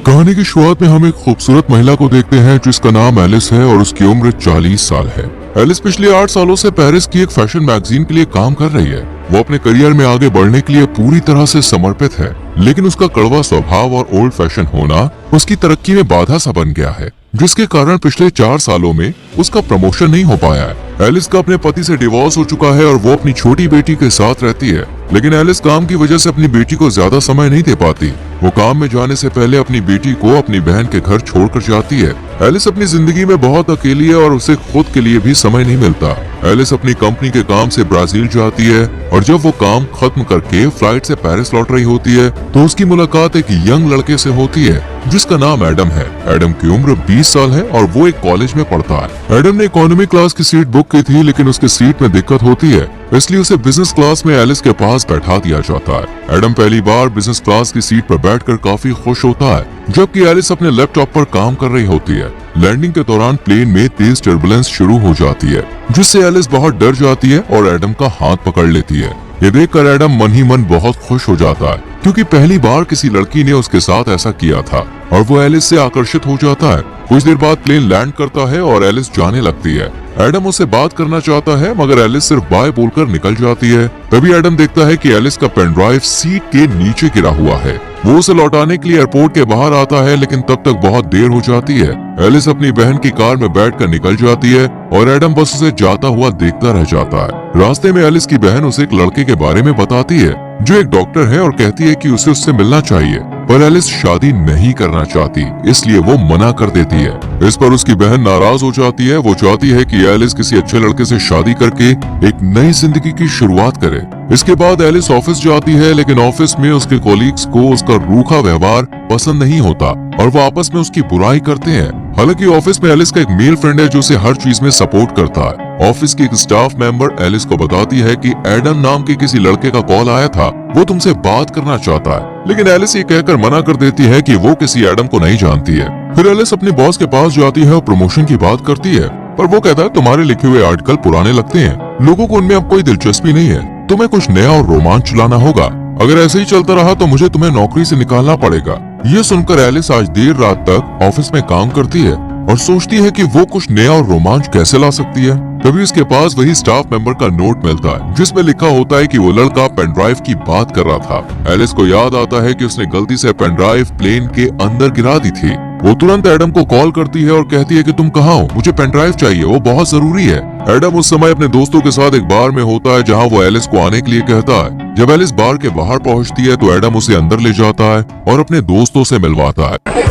कहानी की शुरुआत में हम एक खूबसूरत महिला को देखते हैं जिसका नाम एलिस है और उसकी उम्र 40 साल है। एलिस पिछले 8 सालों से पेरिस की एक फैशन मैगजीन के लिए काम कर रही है। वो अपने करियर में आगे बढ़ने के लिए पूरी तरह से समर्पित है, लेकिन उसका कड़वा स्वभाव और ओल्ड फैशन होना उसकी तरक्की में बाधा सा बन गया है, जिसके कारण पिछले 4 सालों में उसका प्रमोशन नहीं हो पाया है। एलिस का अपने पति से डिवोर्स हो चुका है और वो अपनी छोटी बेटी के साथ रहती है, लेकिन एलिस काम की वजह से अपनी बेटी को ज्यादा समय नहीं दे पाती। वो काम में जाने से पहले अपनी बेटी को अपनी बहन के घर छोड़कर जाती है। एलिस अपनी जिंदगी में बहुत अकेली है और उसे खुद के लिए भी समय नहीं मिलता। एलिस अपनी कंपनी के काम से ब्राजील जाती है और जब वो काम खत्म करके फ्लाइट से पेरिस लौट रही होती है तो उसकी मुलाकात एक यंग लड़के से होती है जिसका नाम एडम है। एडम की उम्र 20 साल है और वो एक कॉलेज में पढ़ता है। एडम ने इकोनॉमी क्लास की सीट बुक की थी, लेकिन उसकी सीट में दिक्कत होती है, इसलिए उसे बिजनेस क्लास में एलिस के पास बैठा दिया जाता है। एडम पहली बार बिजनेस क्लास की सीट पर बैठकर काफी खुश होता है, जबकि एलिस अपने लैपटॉप पर काम कर रही होती है। लैंडिंग के दौरान प्लेन में तेज टर्बुलेंस शुरू हो जाती है, जिससे एलिस बहुत डर जाती है और एडम का हाथ पकड़ लेती है। ये देखकर एडम मन ही मन बहुत खुश हो जाता है, क्योंकि पहली बार किसी लड़की ने उसके साथ ऐसा किया था और वो एलिस से आकर्षित हो जाता है। कुछ देर बाद प्लेन लैंड करता है और एलिस जाने लगती है। एडम उससे बात करना चाहता है, मगर एलिस सिर्फ बाय बोलकर निकल जाती है। तभी एडम देखता है कि एलिस का पेन ड्राइव सीट के नीचे गिरा हुआ है। वो उसे लौटाने के लिए एयरपोर्ट के बाहर आता है, लेकिन तब तक बहुत देर हो जाती है। एलिस अपनी बहन की कार में बैठकर निकल जाती है और एडम बस उसे जाता हुआ देखता रह जाता है। रास्ते में एलिस की बहन उसे एक लड़के के बारे में बताती है जो एक डॉक्टर है और कहती है कि उसे उससे मिलना चाहिए, पर एलिस शादी नहीं करना चाहती, इसलिए वो मना कर देती है। इस पर उसकी बहन नाराज हो जाती है। वो चाहती है कि एलिस किसी अच्छे लड़के से शादी करके एक नई जिंदगी की शुरुआत करे। इसके बाद एलिस ऑफिस जाती है, लेकिन ऑफिस में उसके कोलीग्स को उसका रूखा व्यवहार पसंद नहीं होता और वो आपस में उसकी बुराई करते हैं। हालांकि ऑफिस में एलिस का एक मेल फ्रेंड है जो उसे हर चीज में सपोर्ट करता है। ऑफिस की एक स्टाफ मेंबर एलिस को बताती है कि एडम नाम के किसी लड़के का कॉल आया था, वो तुमसे बात करना चाहता है, लेकिन एलिस ये कहकर मना कर देती है कि वो किसी एडम को नहीं जानती है। फिर एलिस अपने बॉस के पास जाती है और प्रमोशन की बात करती है, पर वो कहता है तुम्हारे लिखे हुए आर्टिकल पुराने लगते हैं, लोगों को उनमें अब कोई दिलचस्पी नहीं है, तुम्हें कुछ नया और रोमांच लाना होगा। अगर ऐसे ही चलता रहा तो मुझे तुम्हें नौकरी से निकालना पड़ेगा। ये सुनकर एलिस आज देर रात तक ऑफिस में काम करती है और सोचती है कि वो कुछ नया और रोमांच कैसे ला सकती है। तभी उसके पास वही स्टाफ मेंबर का नोट मिलता है जिसमें लिखा होता है कि वो लड़का पेन ड्राइव की बात कर रहा था। एलिस को याद आता है कि उसने गलती से पेन ड्राइव प्लेन के अंदर गिरा दी थी। वो तुरंत एडम को कॉल करती है और कहती है कि तुम कहाँ हो, मुझे पेन ड्राइव चाहिए, वो बहुत जरूरी है। एडम उस समय अपने दोस्तों के साथ एक बार में होता है जहाँ वो एलिस को आने के लिए कहता है। जब एलिस बार के बाहर पहुँचती है तो एडम उसे अंदर ले जाता है और अपने दोस्तों से मिलवाता है।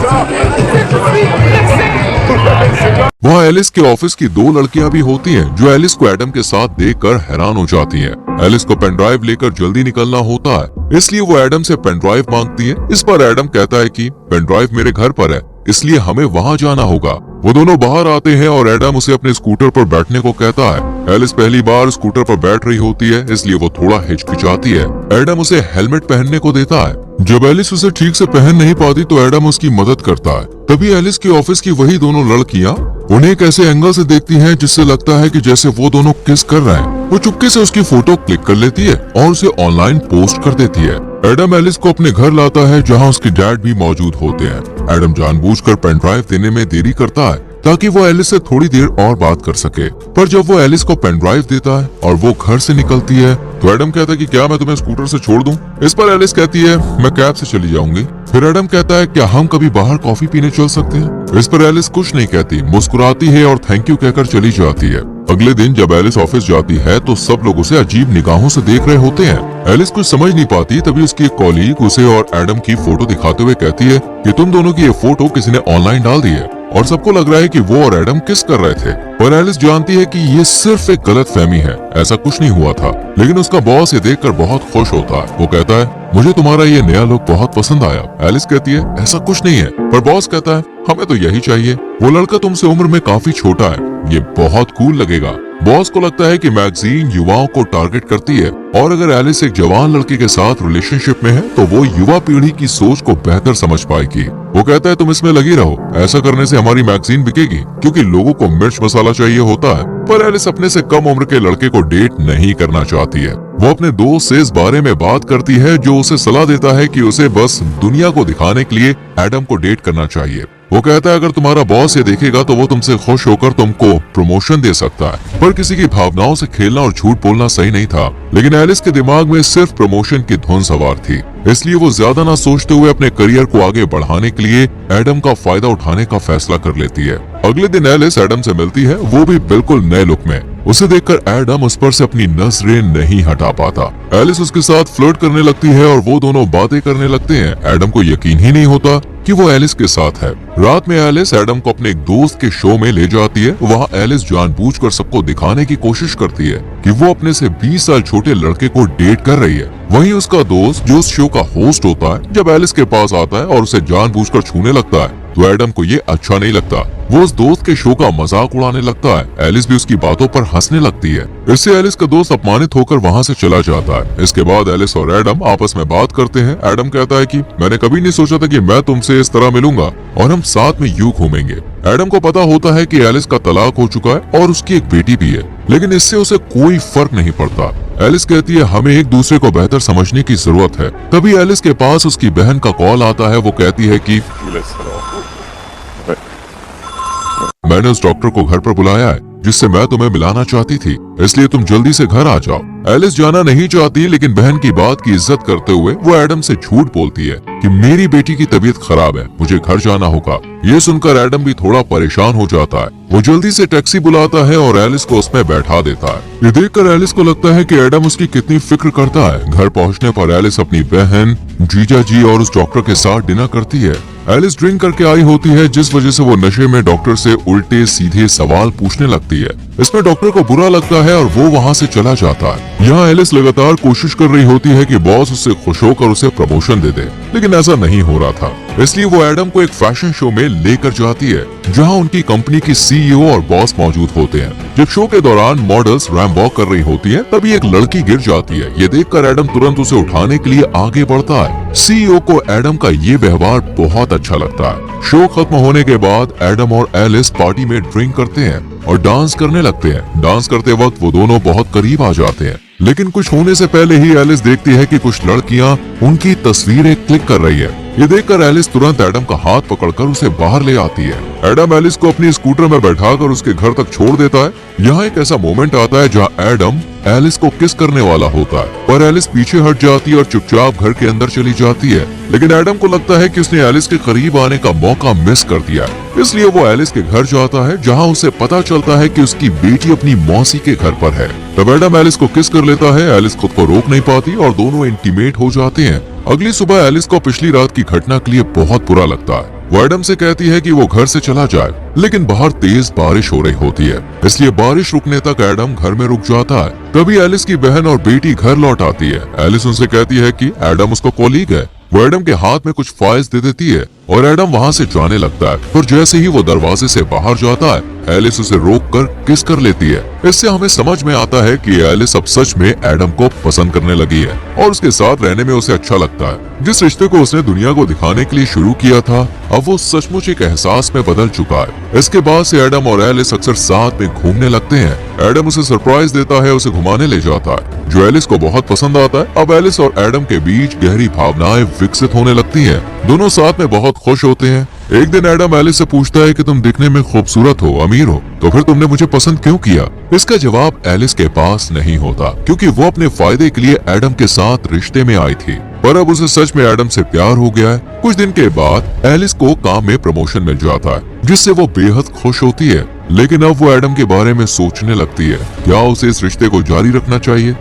वहाँ एलिस के ऑफिस की 2 लड़कियां भी होती हैं जो एलिस को एडम के साथ देखकर हैरान हो जाती हैं। एलिस को पेन ड्राइव लेकर जल्दी निकलना होता है, इसलिए वो एडम से पेन ड्राइव मांगती है। इस पर एडम कहता है कि पेन ड्राइव मेरे घर पर है, इसलिए हमें वहाँ जाना होगा। वो दोनों बाहर आते हैं और एडम उसे अपने स्कूटर पर बैठने को कहता है। एलिस पहली बार स्कूटर पर बैठ रही होती है, इसलिए वो थोड़ा हिचकिचाती है। एडम उसे हेलमेट पहनने को देता है। जब एलिस उसे ठीक से पहन नहीं पाती तो एडम उसकी मदद करता है। तभी एलिस के ऑफिस की वही दोनों लड़कियां उन्हें एक ऐसे एंगल से देखती हैं जिससे लगता है कि जैसे वो दोनों किस कर रहे हैं। वो चुपके से उसकी फोटो क्लिक कर लेती है और उसे ऑनलाइन पोस्ट कर देती है। एडम एलिस को अपने घर लाता है जहां उसके डैड भी मौजूद होते हैं। एडम जानबूझकर पेन ड्राइव देने में देरी करता है ताकि वो एलिस से थोड़ी देर और बात कर सके, पर जब वो एलिस को पेन ड्राइव देता है और वो घर से निकलती है तो एडम कहता है कि क्या मैं तुम्हें स्कूटर से छोड़ दूं? इस पर एलिस कहती है मैं कैब से चली जाऊंगी। फिर एडम कहता है क्या हम कभी बाहर कॉफी पीने चल सकते हैं? इस पर एलिस कुछ नहीं कहती, मुस्कुराती है और थैंक यू कहकर चली जाती है। अगले दिन जब एलिस ऑफिस जाती है तो सब लोग उसे अजीब निगाहों से देख रहे होते हैं। एलिस कुछ समझ नहीं पाती, तभी उसकी एक कॉलीग उसे और एडम की फोटो दिखाते हुए कहती है कि तुम दोनों की ये फोटो किसी ने ऑनलाइन डाल दी है और सबको लग रहा है कि वो और एडम किस कर रहे थे। पर एलिस जानती है कि ये सिर्फ एक गलतफहमी है, ऐसा कुछ नहीं हुआ था। लेकिन उसका बॉस ये देखकर बहुत खुश होता है। वो कहता है मुझे तुम्हारा ये नया लुक बहुत पसंद आया। एलिस कहती है ऐसा कुछ नहीं है, पर बॉस कहता है हमें तो यही चाहिए। वो लड़का तुमसे उम्र में काफी छोटा है, ये बहुत कूल लगेगा। बॉस को लगता है कि मैगजीन युवाओं को टारगेट करती है और अगर एलिस एक जवान लड़के के साथ रिलेशनशिप में है तो वो युवा पीढ़ी की सोच को बेहतर समझ पाएगी। वो कहता है तुम इसमें लगी रहो, ऐसा करने से हमारी मैगजीन बिकेगी, क्योंकि लोगों को मिर्च मसाला चाहिए होता है। पर एलिस अपने से कम उम्र के लड़के को डेट नहीं करना चाहती है। वो अपने दोस्त से इस बारे में बात करती है जो उसे सलाह देता है कि उसे बस दुनिया को दिखाने के लिए एडम को डेट करना चाहिए। वो कहता है अगर तुम्हारा बॉस ये देखेगा तो वो तुमसे खुश होकर तुमको प्रमोशन दे सकता है। पर किसी की भावनाओं से खेलना और झूठ बोलना सही नहीं था, लेकिन एलिस के दिमाग में सिर्फ प्रमोशन की धुन सवार थी, इसलिए वो ज्यादा ना सोचते हुए अपने करियर को आगे बढ़ाने के लिए एडम का फायदा उठाने का फैसला कर लेती है। अगले दिन एलिस एडम से मिलती है, वो भी बिल्कुल नए लुक में। उसे देखकर एडम उस पर से अपनी नजरें नहीं हटा पाता। एलिस उसके साथ फ्लर्ट करने लगती है और वो दोनों बातें करने लगते हैं। एडम को यकीन ही नहीं होता कि वो एलिस के साथ है। रात में एलिस एडम को अपने एक दोस्त के शो में ले जाती है। वहाँ एलिस जानबूझकर सबको दिखाने की कोशिश करती है कि वो अपने से 20 साल छोटे लड़के को डेट कर रही है। वहीं उसका दोस्त जो उस शो का होस्ट होता है, जब एलिस के पास आता है और उसे जानबूझकर छूने लगता है तो एडम को ये अच्छा नहीं लगता। वो उस दोस्त के शो का मजाक उड़ाने लगता है। एलिस भी उसकी बातों पर हंसने लगती है। इससे एलिस का दोस्त अपमानित होकर वहाँ से चला जाता है। इसके बाद एलिस और एडम आपस में बात करते हैं। एडम कहता है कि मैंने कभी नहीं सोचा था कि मैं तुमसे इस तरह मिलूंगा और हम साथ में यूं घूमेंगे। एडम को पता होता है कि एलिस का तलाक हो चुका है और उसकी एक बेटी भी है, लेकिन इससे उसे कोई फर्क नहीं पड़ता। एलिस कहती है हमें एक दूसरे को बेहतर समझने की जरूरत है। तभी एलिस के पास उसकी बहन का कॉल आता है। वो कहती है कि मैंने उस डॉक्टर को घर पर बुलाया है जिससे मैं तुम्हें मिलाना चाहती थी, इसलिए तुम जल्दी से घर आ जाओ। एलिस जाना नहीं चाहती, लेकिन बहन की बात की इज्जत करते हुए वो एडम से झूठ बोलती है कि मेरी बेटी की तबीयत खराब है, मुझे घर जाना होगा। ये सुनकर एडम भी थोड़ा परेशान हो जाता है। वो जल्दी से टैक्सी बुलाता है और एलिस को उसमें बैठा देता है। ये देखकर एलिस को लगता है कि एडम उसकी कितनी फिक्र करता है। घर पहुंचने पर एलिस अपनी बहन, जीजा जी और उस डॉक्टर के साथ डिनर करती है। एलिस ड्रिंक करके आई होती है, जिस वजह से वो नशे में डॉक्टर से उल्टे सीधे सवाल पूछने लगती है। इसमें डॉक्टर को बुरा लगता है और वो वहाँ से चला जाता है। यहाँ एलिस लगातार कोशिश कर रही होती है कि बॉस उससे खुश होकर उसे प्रमोशन दे दे, लेकिन ऐसा नहीं हो रहा था। इसलिए वो एडम को एक फैशन शो में लेकर जाती है, जहाँ उनकी कंपनी की सीईओ और बॉस मौजूद होते हैं। जब शो के दौरान मॉडल्स रैंप वॉक कर रही होती है, तभी एक लड़की गिर जाती है। ये देखकर एडम तुरंत उसे उठाने के लिए आगे बढ़ता है। सीईओ को एडम का ये व्यवहार बहुत अच्छा लगता है। शो खत्म होने के बाद एडम और एलिस पार्टी में ड्रिंक करते हैं और डांस करने लगते हैं। डांस करते वक्त वो दोनों बहुत करीब आ जाते हैं, लेकिन कुछ होने से पहले ही एलिस देखती है कि कुछ लड़कियां उनकी तस्वीरें क्लिक कर रही है। ये देखकर एलिस तुरंत एडम का हाथ पकड़कर उसे बाहर ले आती है। एडम एलिस को अपनी स्कूटर में बैठाकर उसके घर तक छोड़ देता है। यहाँ एक ऐसा मोमेंट आता है जहाँ एडम एलिस को किस करने वाला होता है, पर एलिस पीछे हट जाती है और चुपचाप घर के अंदर चली जाती है। लेकिन एडम को लगता है कि उसने एलिस के करीब आने का मौका मिस कर दिया, इसलिए वो एलिस के घर जाता है, जहाँ उसे पता चलता है कि उसकी बेटी अपनी मौसी के घर पर है। तब एडम एलिस को किस कर लेता है। एलिस खुद को रोक नहीं पाती और दोनों इंटीमेट हो जाते हैं। अगली सुबह एलिस को पिछली रात की घटना के लिए बहुत बुरा लगता है। वो एडम से कहती है कि वो घर से चला जाए, लेकिन बाहर तेज बारिश हो रही होती है, इसलिए बारिश रुकने तक एडम घर में रुक जाता है। तभी एलिस की बहन और बेटी घर लौट आती है। एलिस उनसे कहती है कि एडम उसका कॉलीग है। वो एडम के हाथ में कुछ फाइल्स दे देती है और एडम वहाँ से जाने लगता है, पर जैसे ही वो दरवाजे से बाहर जाता है, एलिस उसे रोककर किस कर लेती है। इससे हमें समझ में आता है कि एलिस अब सच में एडम को पसंद करने लगी है और उसके साथ रहने में उसे अच्छा लगता है। जिस रिश्ते को उसने दुनिया को दिखाने के लिए शुरू किया था, अब वो सचमुच एक एहसास में बदल चुका है। इसके बाद से एडम और एलिस अक्सर साथ में घूमने लगते हैं। एडम उसे सरप्राइज देता है, उसे घुमाने ले जाता है, जो एलिस को बहुत पसंद आता है। अब एलिस और एडम के बीच गहरी भावनाएं विकसित होने लगती हैं। दोनों साथ में बहुत खुश होते हैं। एक दिन एडम एलिस से पूछता है कि तुम दिखने में खूबसूरत हो, अमीर हो, तो फिर तुमने मुझे पसंद क्यों किया? इसका जवाब एलिस के पास नहीं होता, क्योंकि वो अपने फायदे के लिए एडम के साथ रिश्ते में आई थी, पर अब उसे सच में एडम से प्यार हो गया है। कुछ दिन के बाद एलिस को काम में प्रमोशन मिल जाता है, जिससे वो बेहद खुश होती है। लेकिन अब वो एडम के बारे में सोचने लगती है, क्या उसे इस रिश्ते को जारी रखना चाहिए?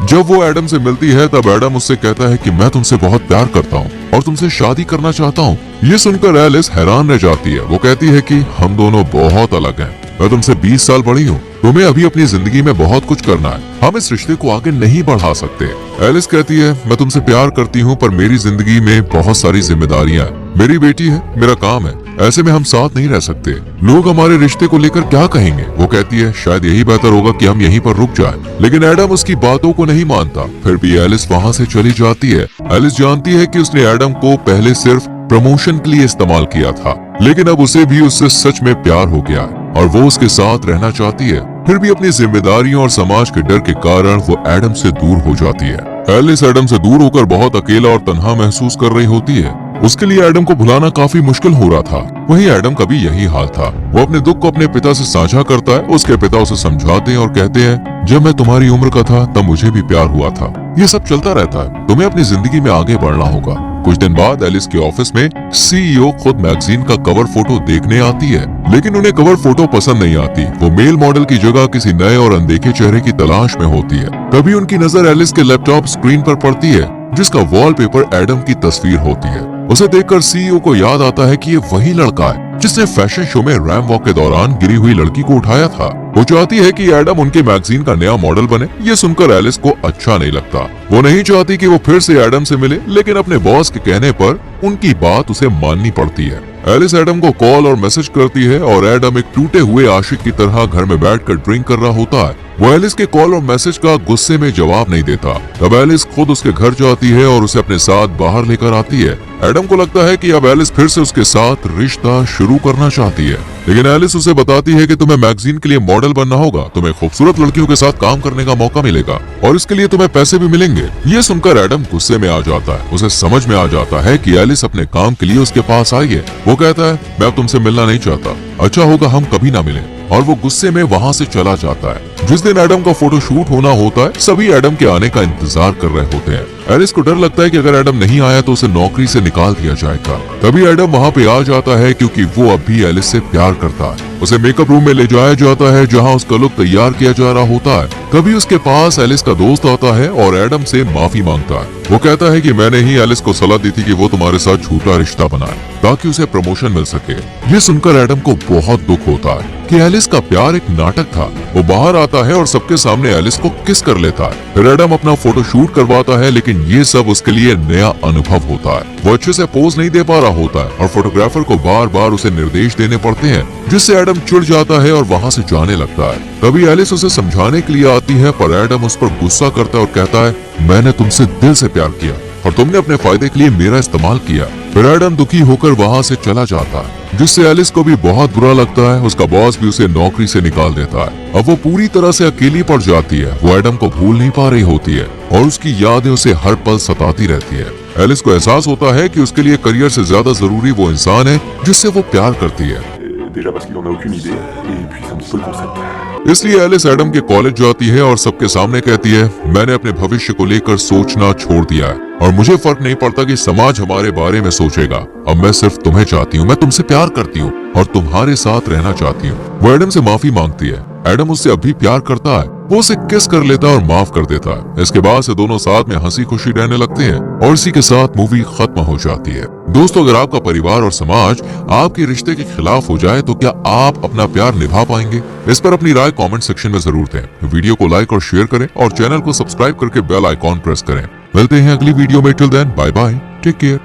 जब वो एडम से मिलती है, तब एडम उससे कहता है कि मैं तुमसे बहुत प्यार करता हूँ और तुमसे शादी करना चाहता हूँ। ये सुनकर एलिस हैरान रह जाती है। वो कहती है कि हम दोनों बहुत अलग हैं। मैं तुमसे 20 साल बड़ी हूँ, तुम्हें अभी अपनी जिंदगी में बहुत कुछ करना है, हम इस रिश्ते को आगे नहीं बढ़ा सकते। एलिस कहती है, मैं तुमसे प्यार करती हूँ, पर मेरी जिंदगी में बहुत सारी जिम्मेदारियां हैं। मेरी बेटी है, मेरा काम है। ऐसे में हम साथ नहीं रह सकते। लोग हमारे रिश्ते को लेकर क्या कहेंगे। वो कहती है शायद यही बेहतर होगा कि हम यहीं पर रुक जाएं। लेकिन एडम उसकी बातों को नहीं मानता। फिर भी एलिस वहाँ से चली जाती है। एलिस जानती है कि उसने एडम को पहले सिर्फ प्रमोशन के लिए इस्तेमाल किया था, लेकिन अब उसे भी उससे सच में प्यार हो गया और वो उसके साथ रहना चाहती है। फिर भी अपनी जिम्मेदारियों और समाज के डर के कारण वो एडम से दूर हो जाती है। एलिस एडम से दूर होकर बहुत अकेला और तन्हा महसूस कर रही होती है। उसके लिए एडम को भुलाना काफी मुश्किल हो रहा था। वहीं एडम का भी यही हाल था। वो अपने दुख को अपने पिता से साझा करता है। उसके पिता उसे समझाते हैं और कहते हैं जब मैं तुम्हारी उम्र का था तब मुझे भी प्यार हुआ था। ये सब चलता रहता है, तुम्हें अपनी जिंदगी में आगे बढ़ना होगा। कुछ दिन बाद एलिस के ऑफिस में सीईओ खुद मैगजीन का कवर फोटो देखने आती है, लेकिन उन्हें कवर फोटो पसंद नहीं आती। वो मेल मॉडल की जगह किसी नए और अनदेखे चेहरे की तलाश में होती है। तभी उनकी नजर एलिस के लैपटॉप स्क्रीन पर पड़ती है, जिसका वॉलपेपर एडम की तस्वीर होती है। उसे देखकर सीईओ को याद आता है कि ये वही लड़का है जिसने फैशन शो में रैम वॉक के दौरान गिरी हुई लड़की को उठाया था। वो चाहती है कि एडम उनके मैगजीन का नया मॉडल बने। ये सुनकर एलिस को अच्छा नहीं लगता। वो नहीं चाहती कि वो फिर से एडम से मिले, लेकिन अपने बॉस के कहने पर उनकी बात उसे माननी पड़ती है। एलिस एडम को कॉल और मैसेज करती है और एडम एक टूटे हुए आशिक की तरह घर में बैठकर ड्रिंक कर रहा होता है। वो एलिस के कॉल और मैसेज का गुस्से में जवाब नहीं देता। तब एलिस खुद उसके घर जाती है और उसे अपने साथ बाहर लेकर आती है। एडम को लगता है कि अब एलिस फिर से उसके साथ रिश्ता शुरू करना चाहती है, लेकिन एलिस उसे बताती है कि तुम्हें मैगजीन के लिए मॉडल बनना होगा, तुम्हें खूबसूरत लड़कियों के साथ काम करने का मौका मिलेगा और इसके लिए तुम्हें पैसे भी मिलेंगे। ये सुनकर एडम गुस्से में आ जाता है। उसे समझ में आ जाता है कि एलिस अपने काम के लिए उसके पास आई है। वो कहता है मैं अब तुमसे मिलना नहीं चाहता, अच्छा होगा हम कभी ना मिलें, और वो गुस्से में वहाँ से चला जाता है। जिस दिन एडम का फोटो शूट होना होता है, सभी एडम के आने का इंतजार कर रहे होते हैं। एलिस को डर लगता है कि अगर एडम नहीं आया तो उसे नौकरी से निकाल दिया जाएगा। तभी एडम वहाँ पे आ जाता है क्योंकि वो अब भी एलिस से प्यार करता है। उसे मेकअप रूम में ले जाया जाता है जहाँ उसका लुक तैयार किया जा रहा होता है। तभी उसके पास एलिस का दोस्त आता है और एडम से माफी मांगता है। वो कहता है कि मैंने ही एलिस को सलाह दी थी कि वो तुम्हारे साथ झूठा रिश्ता बनाए ताकि उसे प्रमोशन मिल सके। ये सुनकर एडम को बहुत दुख होता है कि एलिस का प्यार एक नाटक था। वो बाहर आता है और सबके सामने एलिस को किस कर लेता है। फिर एडम अपना फोटो शूट करवाता है, लेकिन ये सब उसके लिए नया अनुभव होता है। वो अच्छे से पोज नहीं दे पा रहा होता है और फोटोग्राफर को बार बार उसे निर्देश देने पड़ते हैं, जिससे एडम चिढ़ जाता है और वहाँ से जाने लगता है। तभी एलिस उसे समझाने के लिए आती है, पर एडम उस पर गुस्सा करता है और कहता है मैंने तुमसे दिल से प्यार किया और तुमने अपने फायदे के लिए मेरा इस्तेमाल किया। फिर एडम दुखी होकर वहाँ से चला जाता है, जिससे एलिस को भी बहुत बुरा लगता है। उसका बॉस भी उसे नौकरी से निकाल देता है। अब वो पूरी तरह से अकेली पड़ जाती है। वो एडम को भूल नहीं पा रही होती है और उसकी यादें उसे हर पल सताती रहती है। एलिस को एहसास होता है कि उसके लिए करियर से ज्यादा जरूरी वो इंसान है जिससे वो प्यार करती है। Déjà parce qu'il en a aucune idée, et puis c'est un petit peu le concept. इसलिए एलिस एडम के कॉलेज जाती है और सबके सामने कहती है मैंने अपने भविष्य को लेकर सोचना छोड़ दिया है और मुझे फर्क नहीं पड़ता कि समाज हमारे बारे में सोचेगा। अब मैं सिर्फ तुम्हें चाहती हूँ, मैं तुमसे प्यार करती हूँ और तुम्हारे साथ रहना चाहती हूँ। वो एडम से माफी मांगती है। एडम उससे अभी प्यार करता है। वो उसे किस कर लेता है और माफ कर देता है। इसके बाद से दोनों साथ में हंसी खुशी रहने लगते हैं और इसी के साथ मूवी खत्म हो जाती है। दोस्तों, अगर आपका परिवार और समाज आपके रिश्ते के खिलाफ हो जाए तो क्या आप अपना प्यार निभा पाएंगे? इस पर अपनी राय कमेंट सेक्शन में जरूर दें। वीडियो को लाइक और शेयर करें और चैनल को सब्सक्राइब करके बेल आइकॉन प्रेस करें। मिलते हैं अगली वीडियो में। Till then bye bye, take care.